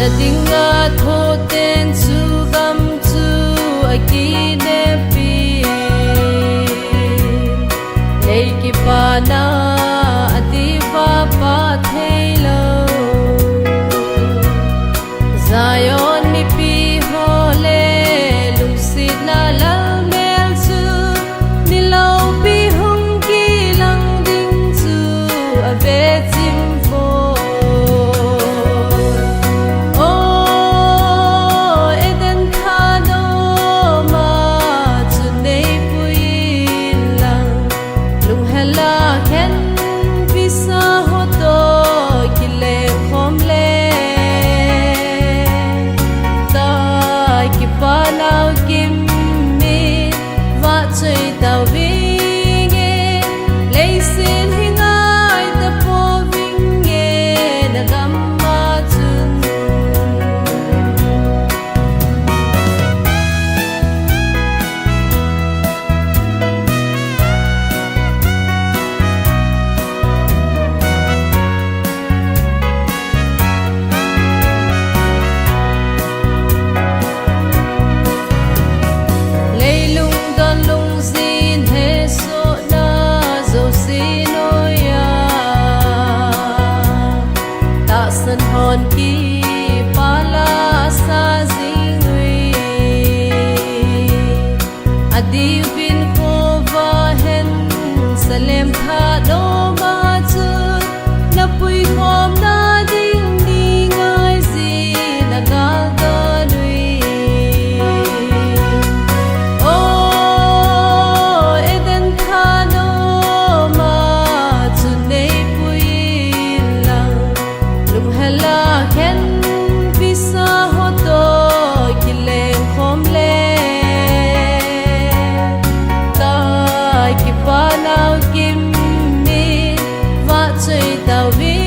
na dinga tho ten chu gam chu akine pi leiki pa na adiva pa thelo Zion mi pi hole lusit na lal mel chu ni lau pi hung ki lang ding chu ave chim fo oh eden thano ma chu nei pui lang lung hela khen visa ho to ki le khom le Panau kim mi va chơi tàu vinh nghe lấy xin hình ai ta po vinh nghe đã gam ma chun San hon ki pala sa zingwi adiu bin ko va hen salem tha do ma chu na pui khom na ding ni ngai si na ga ga nui oh eden tha no ma chu nei pui lang lung hela khen visa ho to ki le khom le ta ki pa nau kim mi va chơi tàu vi